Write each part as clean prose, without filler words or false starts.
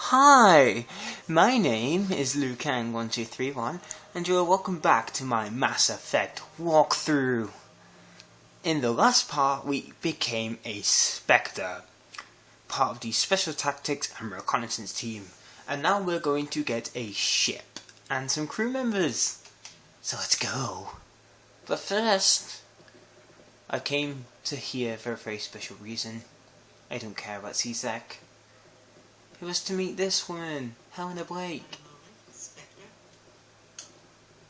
Hi, my name is Lukang1231 and you are welcome back to my Mass Effect walkthrough. In the last part we became a Spectre, part of the Special Tactics and Reconnaissance team, and now we're going to get a ship and some crew members. So let's go. But first, I came to here for a very special reason. I don't care about CSEC. It was to meet this woman, Helena Blake. Spectre.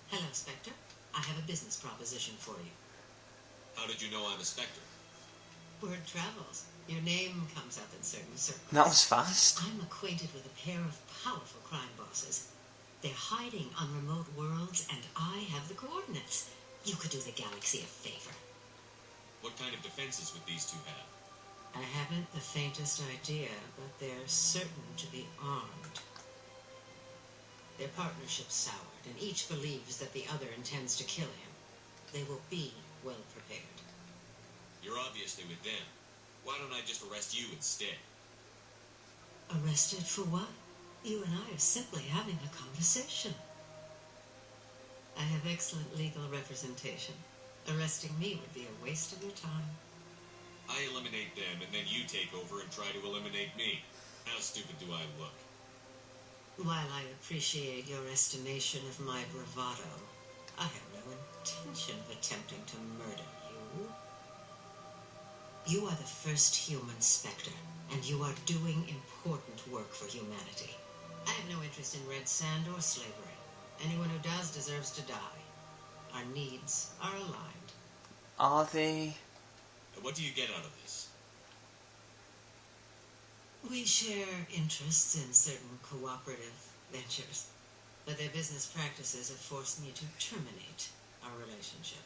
Hello, Spectre. I have a business proposition for you. How did you know I'm a Spectre? Word travels. Your name comes up in certain circles. That was fast. I'm acquainted with a pair of powerful crime bosses. They're hiding on remote worlds, and I have the coordinates. You could do the galaxy a favor. What kind of defenses would these two have? I haven't the faintest idea, but they're certain to be armed. Their partnership's soured, and each believes that the other intends to kill him. They will be well prepared. You're obviously with them. Why don't I just arrest you instead? Arrested for what? You and I are simply having a conversation. I have excellent legal representation. Arresting me would be a waste of your time. I eliminate them, and then you take over and try to eliminate me. How stupid do I look? While I appreciate your estimation of my bravado, I have no intention of attempting to murder you. You are the first human Spectre, and you are doing important work for humanity. I have no interest in red sand or slavery. Anyone who does deserves to die. Our needs are aligned. Are they? And what do you get out of this? We share interests in certain cooperative ventures, but their business practices have forced me to terminate our relationship.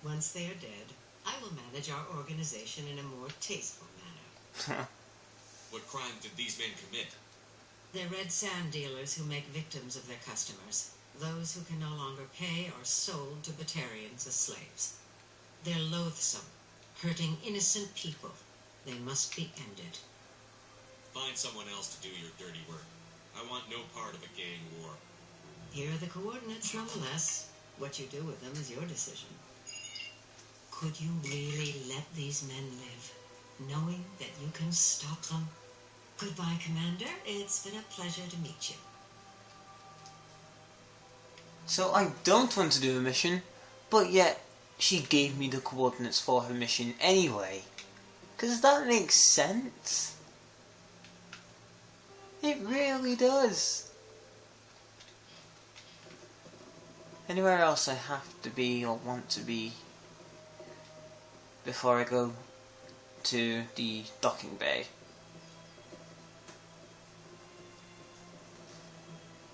Once they are dead, I will manage our organization in a more tasteful manner. What crime did these men commit? They're red sand dealers who make victims of their customers. Those who can no longer pay are sold to Batarians as slaves. They're loathsome, hurting innocent people. They must be ended. Find someone else to do your dirty work. I want no part of a gang war. Here are the coordinates nonetheless. What you do with them is your decision. Could you really let these men live, knowing that you can stop them? Goodbye, Commander. It's been a pleasure to meet you. So I don't want to do a mission, but yet she gave me the coordinates for her mission anyway. Because that makes sense. It really does. Anywhere else I have to be or want to be before I go to the docking bay?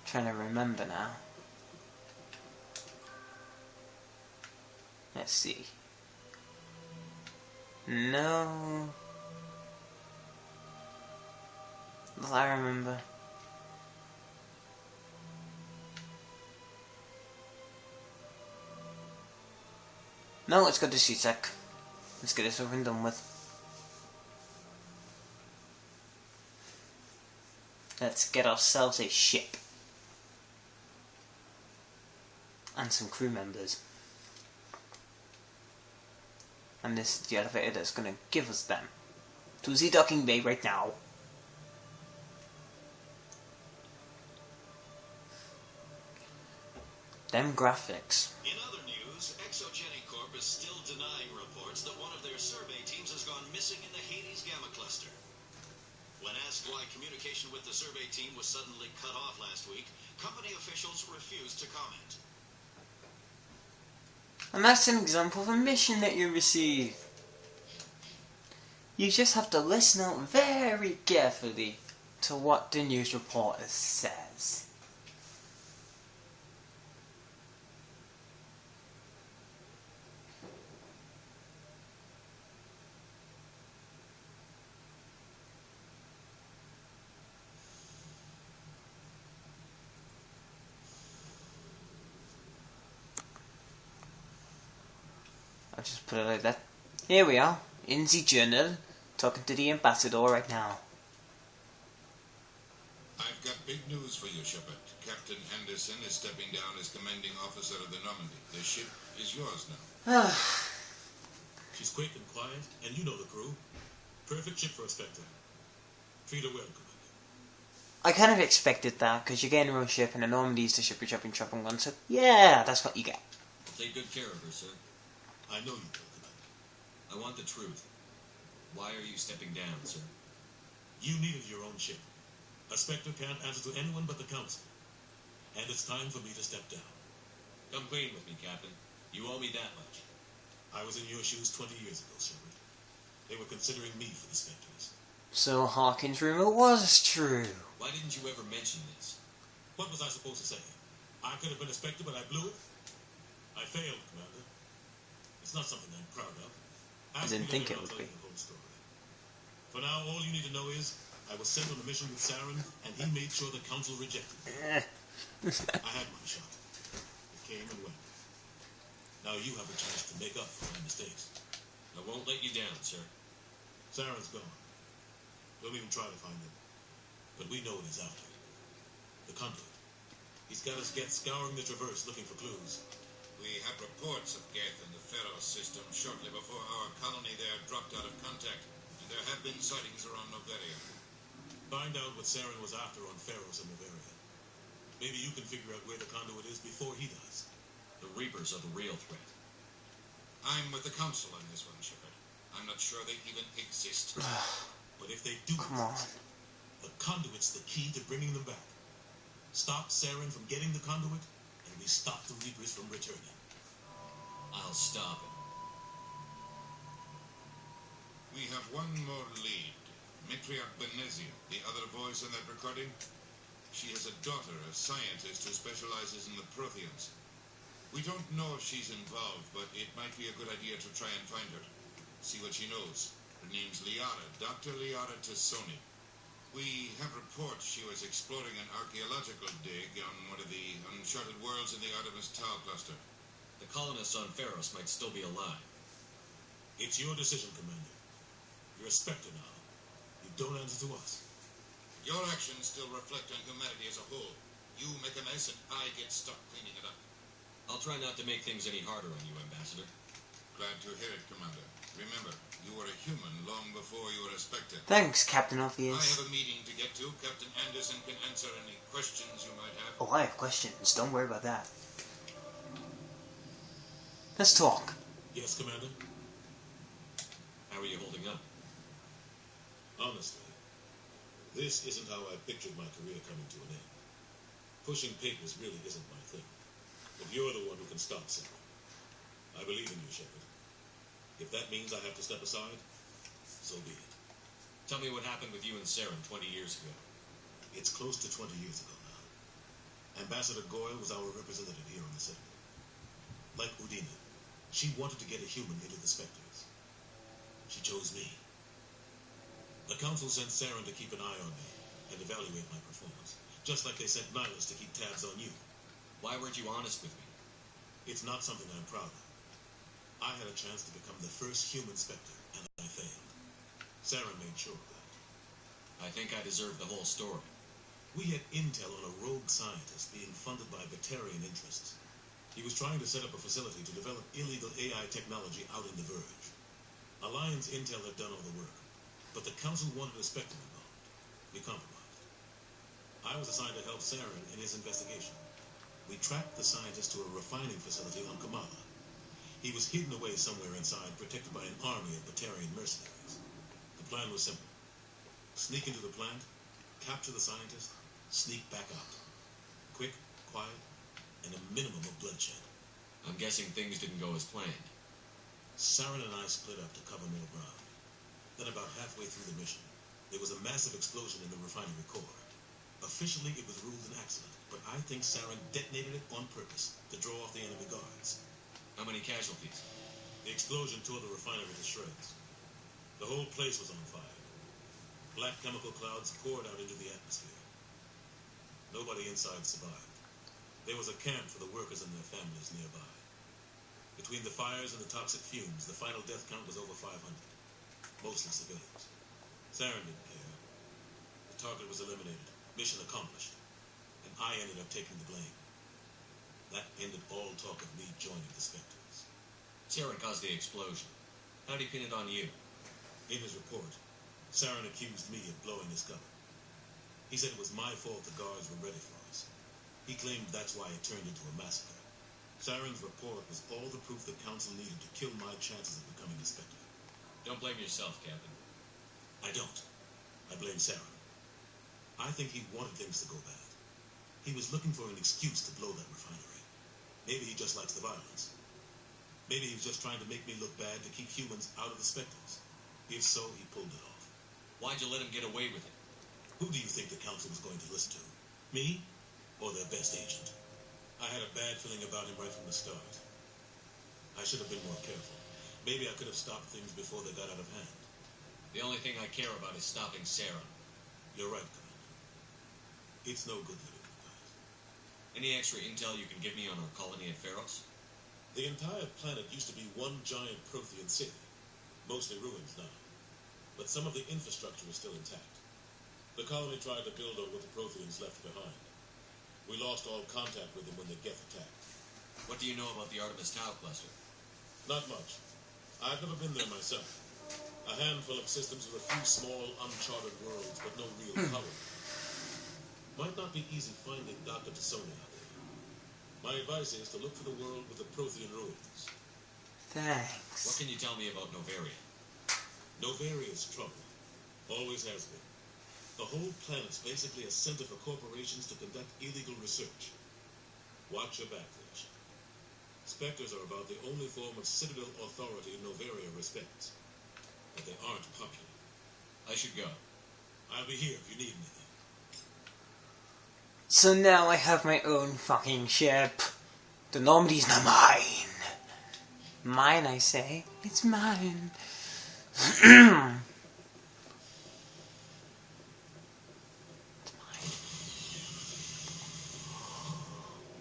Trying to remember now. Let's see. No. Well, I remember. No, let's go to CSEC. Let's get this over and done with. Let's get ourselves a ship. And some crew members. And this is the elevator that's going to give us them. To the docking bay right now. Them graphics. In other news, Exogenic Corp is still denying reports that one of their survey teams has gone missing in the Hades Gamma Cluster. When asked why communication with the survey team was suddenly cut off last week, company officials refused to comment. And that's an example of a mission that you receive. You just have to listen out very carefully to what the news reporter says. I'll just put it like that. Here we are, in the journal, talking to the ambassador right now. I Big news for you, Shepard. Captain Anderson is stepping down as commanding officer of the Normandy. The ship is yours now. She's quick and quiet, and you know the crew. Perfect ship for a Spectre. Treat her well, Commander. I kind of expected that, because you're getting a ship, and the Normandy's the ship you're chopping on, so yeah, that's what you get. I'll take good care of her, sir. I know you will, Commander. I want the truth. Why are you stepping down, sir? You needed your own ship. A Spectre can't answer to anyone but the Council. And it's time for me to step down. Come clean with me, Captain. You owe me that much. I was in your shoes 20 years ago, Shepard. They were considering me for the Spectres. So Hawkins' rumor was true. Why didn't you ever mention this? What was I supposed to say? I could have been a Spectre, but I blew it? I failed, Commander. It's not something I'm proud of. I didn't think it would be. For now, all you need to know is I was sent on a mission with Saren, and he made sure the Council rejected me. I had my shot. It came and went. Now you have a chance to make up for my mistakes. I won't let you down, sir. Saren's gone. Don't even try to find him. But we know what he's after. The conduit. He's got us Geth scouring the Traverse looking for clues. We had reports of Geth in the Pharos system shortly before our colony there dropped out of contact, and there have been sightings around Noveria. Find out what Saren was after on Pharos and Noveria. Maybe you can figure out where the conduit is before he does. The Reapers are the real threat. I'm with the Council on this one, Shepard. I'm not sure they even exist. But if they do Come on. exist, the conduit's the key to bringing them back. Stop Saren from getting the conduit, and we stop the Reapers from returning. I'll stop it. We have one more lead. Matriarch Benezia, the other voice in that recording. She has a daughter, a scientist who specializes in the Protheans. We don't know if she's involved, but it might be a good idea to try and find her. See what she knows. Her name's Liara, Dr. Liara Tassoni. We have reports she was exploring an archaeological dig on one of the uncharted worlds in the Artemis Tau cluster. The colonists on Pharos might still be alive. It's your decision, Commander. You're a Spectre now. You don't answer to us. Your actions still reflect on humanity as a whole. You make a mess and I get stuck cleaning it up. I'll try not to make things any harder on you, Ambassador. Glad to hear it, Commander. Remember, you were a human long before you were a Spectre. Thanks, Captain I Obvious. have a meeting to get to. Captain Anderson can answer any questions you might have. Oh, I have questions. Don't worry about that. Let's talk. Yes, Commander? How are you holding up? Honestly, this isn't how I pictured my career coming to an end. Pushing papers really isn't my thing. But you're the one who can stop Saren. I believe in you, Shepard. If that means I have to step aside, so be it. Tell me what happened with you and Saren 20 years ago. It's close to 20 years ago now. Ambassador Goyle was our representative here on the settlement. Like Udina, she wanted to get a human into the Spectres. She chose me. The Council sent Saren to keep an eye on me and evaluate my performance, just like they sent Nihilus to keep tabs on you. Why weren't you honest with me? It's not something I'm proud of. I had a chance to become the first human Spectre, and I failed. Saren made sure of that. I think I deserve the whole story. We had intel on a rogue scientist being funded by Batarian interests. He was trying to set up a facility to develop illegal AI technology out in the Verge. Alliance intel had done all the work, but the Council wanted a Spectre involved. We compromised. I was assigned to help Saren in his investigation. We tracked the scientist to a refining facility on Kamala. He was hidden away somewhere inside, protected by an army of Batarian mercenaries. The plan was simple. Sneak into the plant, capture the scientist, sneak back out. Quick, quiet, and a minimum of bloodshed. I'm guessing things didn't go as planned. Saren and I split up to cover more ground. Then about halfway through the mission, there was a massive explosion in the refinery core. Officially, it was ruled an accident, but I think Saren detonated it on purpose to draw off the enemy guards. How many casualties? The explosion tore the refinery to shreds. The whole place was on fire. Black chemical clouds poured out into the atmosphere. Nobody inside survived. There was a camp for the workers and their families nearby. Between the fires and the toxic fumes, the final death count was over 500. Mostly civilians. Saren didn't care. The target was eliminated. Mission accomplished. I ended up taking the blame. That ended all talk of me joining the Spectres. Saren caused the explosion. How did he pin it on you? In his report, Saren accused me of blowing his cover. He said it was my fault the guards were ready for us. He claimed that's why it turned into a massacre. Saren's report was all the proof the Council needed to kill my chances of becoming a Spectre. Don't blame yourself, Captain. I don't. I blame Saren. I think he wanted things to go bad. He was looking for an excuse to blow that refinery. Maybe he just likes the violence. Maybe he was just trying to make me look bad to keep humans out of the Spectres. If so, he pulled it off. Why'd you let him get away with it? Who do you think the Council was going to listen to? Me? Or their best agent? I had a bad feeling about him right from the start. I should have been more careful. Maybe I could have stopped things before they got out of hand. The only thing I care about is stopping Saren. You're right, Commander. It's no good living with that. Any extra intel you can give me on our colony at Pharos? The entire planet used to be one giant Prothean city. Mostly ruins now. But some of the infrastructure is still intact. The colony tried to build on what the Protheans left behind. We lost all contact with them when the Geth attacked. What do you know about the Artemis Tau cluster? Not much. I've never been there myself. A handful of systems with a few small, uncharted worlds, but no real colony. Might not be easy finding Dr. Tassoni out there. My advice is to look for the world with the Prothean ruins. Thanks. What can you tell me about Novaria? Novaria's trouble. Always has been. The whole planet's basically a center for corporations to conduct illegal research. Watch your back, Flash. Spectres are about the only form of Citadel authority Novaria respects. But they aren't popular. I should go. I'll be here if you need anything. So now I have my own fucking ship. The Normandy's not mine. Mine, I say. It's mine.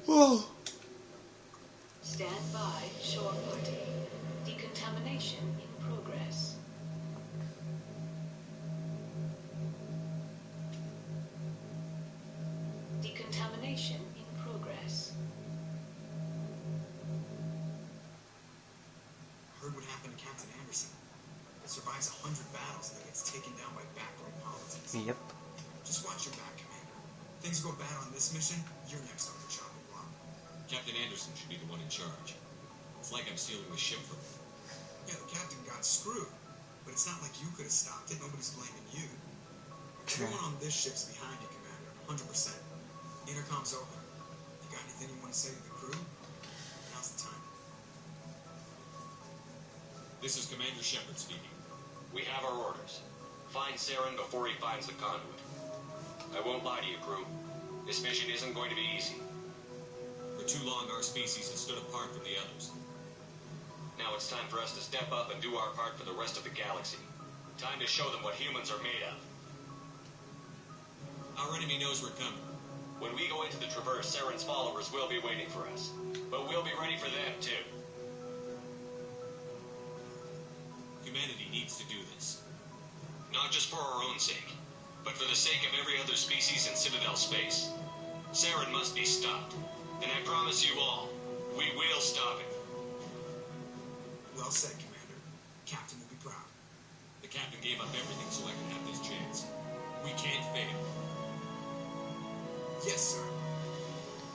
Whoa. Stand by, shore party. Decontamination in progress. Decontamination in progress. Heard what happened to Captain Anderson. Survives 100 battles and then gets taken down by backroom politics. Yep. Just watch your back, Commander. Things go bad on this mission, you're next on the chopping block. Captain Anderson should be the one in charge. It's like I'm stealing the ship from him. Yeah, the captain got screwed, but it's not like you could have stopped it. Nobody's blaming you. Everyone on this ship's behind you, Commander. 100%. Intercom's open. You got anything you want to say to the crew? Now's the time. This is Commander Shepard speaking. We have our orders. Find Saren before he finds the conduit. I won't lie to you, crew. This mission isn't going to be easy. For too long, our species has stood apart from the others. Now it's time for us to step up and do our part for the rest of the galaxy. Time to show them what humans are made of. Our enemy knows we're coming. When we go into the Traverse, Saren's followers will be waiting for us. But we'll be ready for them, too. Humanity needs to do this. Not just for our own sake, but for the sake of every other species in Citadel space. Saren must be stopped. And I promise you all, we will stop it. Well said, Commander. Captain will be proud. The captain gave up everything so I could have this chance. We can't fail. Yes, sir.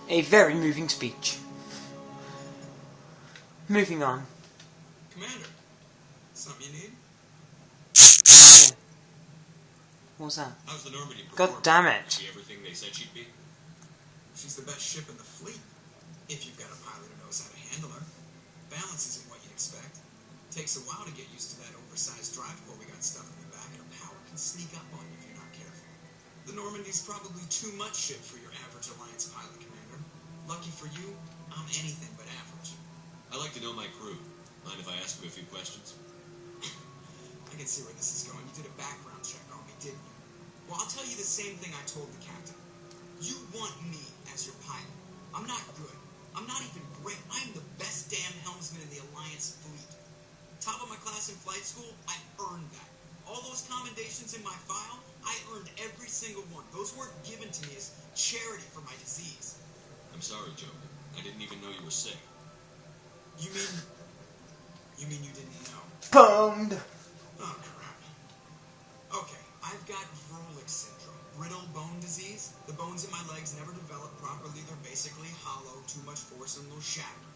A very moving speech. Moving on. Commander, something you need? Yeah. What was that? How's the Normandy God performing? damn it. Is she everything they said she'd be? She's the best ship in the fleet. If you've got a pilot who knows how to handle her. Balance isn't what you'd expect. Takes a while to get used to that oversized drive core we got stuffed in the back, and her power can sneak up on you if you're not careful. The Normandy's probably too much ship for your average Alliance pilot, Commander. Lucky for you, I'm anything but average. I like to know my crew. Mind if I ask you a few questions? I can see where this is going. You did a background check on me, didn't you? Well, I'll tell you the same thing I told the captain. You want me as your pilot. I'm not good. I'm not even great. I'm the best damn helmsman in the Alliance fleet. Top of my class in flight school, I earned that. All those commendations in my file, I earned every single one. Those weren't given to me as charity for my disease. I'm sorry, Joker. I didn't even know you were sick. You mean you didn't know? Bummed. Oh, crap. Okay, I've got Vrolik syndrome. Brittle bone disease. The bones in my legs never develop properly. They're basically hollow, too much force and they'll shatter.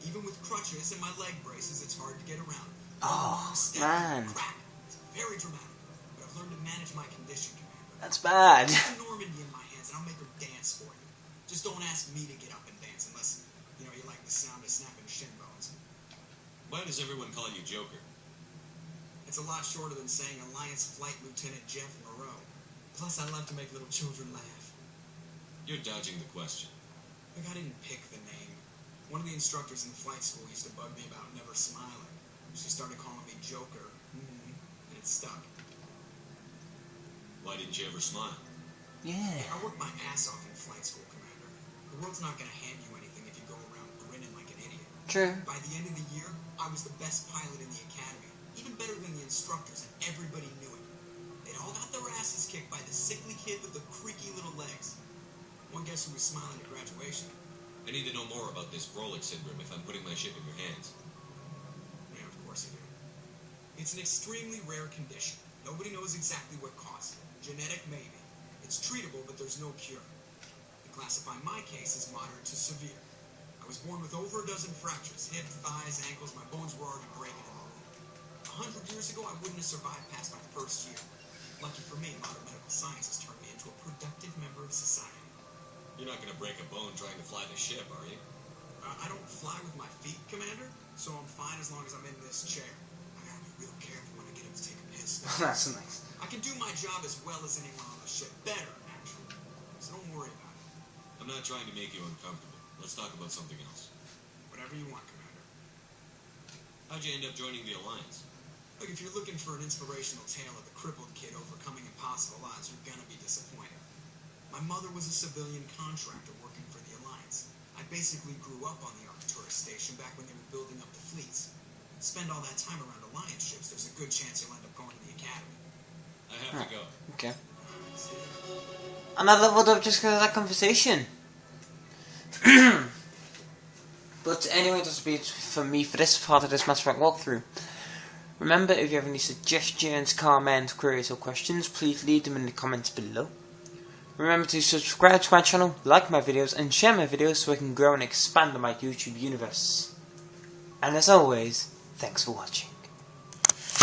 Even with crutches and my leg braces, it's hard to get around. Oh, Step, man. crack. It's very dramatic. But I've learned to manage my condition, Commander. That's bad. Put Normandy in my hands and I'll make her dance for you. Just don't ask me to get up and dance unless, you like the sound of snapping shin bones. Why does everyone call you Joker? It's a lot shorter than saying Alliance Flight Lieutenant Jeff Moreau. Plus, I love to make little children laugh. You're dodging the question. Look, I didn't pick the name. One of the instructors in flight school used to bug me about never smiling. She started calling me Joker, and it stuck. Why didn't you ever smile? Yeah. I worked my ass off in flight school, Commander. The world's not going to hand you anything if you go around grinning like an idiot. True. By the end of the year, I was the best pilot in the academy. Even better than the instructors, and everybody knew it. They'd all got their asses kicked by the sickly kid with the creaky little legs. One guess who was smiling at graduation? I need to know more about this Vrolik syndrome if I'm putting my ship in your hands. Yeah, of course you do. It's an extremely rare condition. Nobody knows exactly what caused it. Genetic, maybe. It's treatable, but there's no cure. They classify my case as moderate to severe. I was born with over a dozen fractures. Hip, thighs, ankles. My bones were already breaking in the womb. 100 years ago, I wouldn't have survived past my first year. Lucky for me, modern medical science has turned me into a productive member of society. You're not going to break a bone trying to fly the ship, are you? I don't fly with my feet, Commander, so I'm fine as long as I'm in this chair. I gotta be real careful when I get up to take a piss. That's nice. I can do my job as well as anyone on the ship. Better, actually. So don't worry about it. I'm not trying to make you uncomfortable. Let's talk about something else. Whatever you want, Commander. How'd you end up joining the Alliance? Look, if you're looking for an inspirational tale of the crippled kid overcoming impossible odds, you're gonna be disappointed. My mother was a civilian contractor working for the Alliance. I basically grew up on the Arcturus station back when they were building up the fleets. Spend all that time around Alliance ships, there's a good chance you'll end up going to the Academy. I have to go. Okay. And I leveled up just because of that conversation. But anyway, that's be it for me for this part of this Mass Effect walkthrough. Remember, if you have any suggestions, comments, queries or questions, please leave them in the comments below. Remember to subscribe to my channel, like my videos and share my videos so I can grow and expand on my YouTube universe. And as always, thanks for watching.